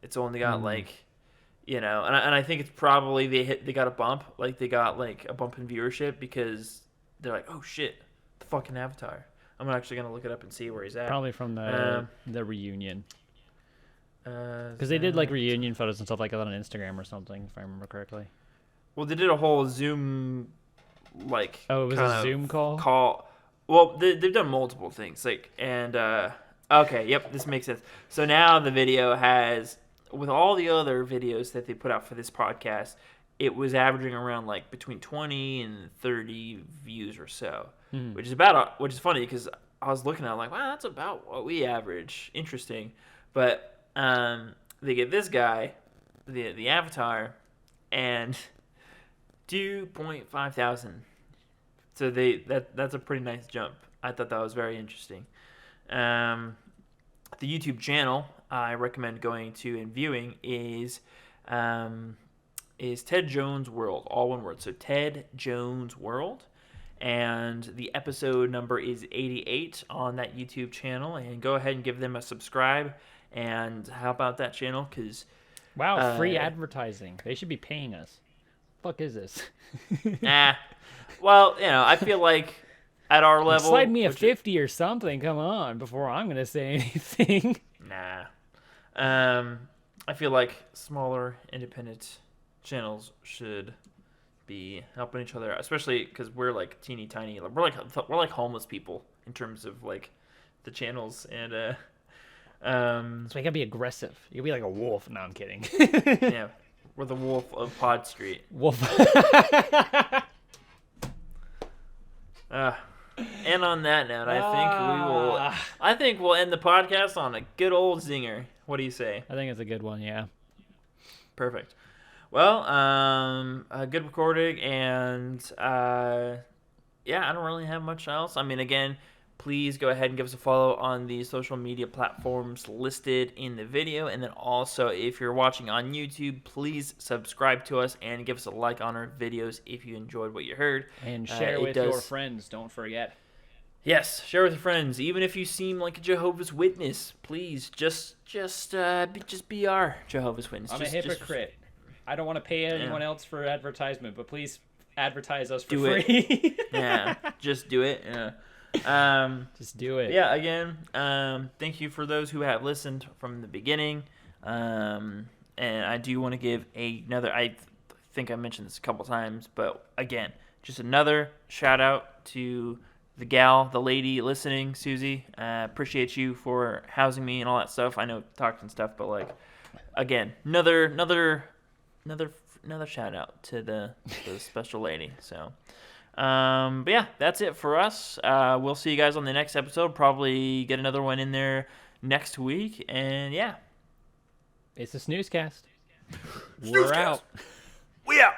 it's only got and I think it's probably they got a bump, like they got like a bump in viewership because they're like, oh shit, the fucking Avatar. I'm actually gonna look it up and see where he's at. Probably from the reunion. Because they did like reunion photos and stuff like that on Instagram or something, if I remember correctly. Well, they did a whole Zoom Oh, it was a Zoom call. Well, they've done multiple things okay, yep, this makes sense. So now the video has, with all the other videos that they put out for this podcast, it was averaging around like between 20 and 30 views or so, which is funny because I was looking at it like, wow, that's about what we average. Interesting, but they get this guy, the Avatar, and 2.5 thousand. So that's a pretty nice jump. I thought that was very interesting. The YouTube channel I recommend going to and viewing is Ted Jones World, all one word. So Ted Jones World, and the episode number is 88 on that YouTube channel. And go ahead and give them a subscribe and help out that channel because wow, free advertising. They should be paying us. Fuck is this? Nah. Well, I feel like at our level, slide me a 50 or something. Come on, before I'm gonna say anything. Nah. I feel like smaller independent channels should be helping each other, especially because we're like teeny tiny. We're like homeless people in terms of like the channels and So you gotta be aggressive. You gotta be like a wolf. No, I'm kidding. Yeah, we're the wolf of Pod Street. Wolf. And on that note, I think we'll end the podcast on a good old zinger. What do you say? I think it's a good one, yeah. Perfect. Well, a good recording, and I don't really have much else. I mean, again, please go ahead and give us a follow on the social media platforms listed in the video. And then also, if you're watching on YouTube, please subscribe to us and give us a like on our videos if you enjoyed what you heard. And share with your friends, don't forget. Yes, share with your friends. Even if you seem like a Jehovah's Witness, please just be our Jehovah's Witness. I'm a hypocrite. I don't want to pay anyone else for advertisement, but please advertise us for free. Yeah, just do it. Yeah. Just do it. Yeah, again, thank you for those who have listened from the beginning. And I do want to give another, I think I mentioned this a couple times, but again, just another shout out to the lady listening, Susie. Appreciate you for housing me and all that stuff. I know talked and stuff, but like, again, another shout out to the special lady. So, but yeah, that's it for us. We'll see you guys on the next episode. Probably get another one in there next week. And yeah, it's a snoozecast. We're out. We out.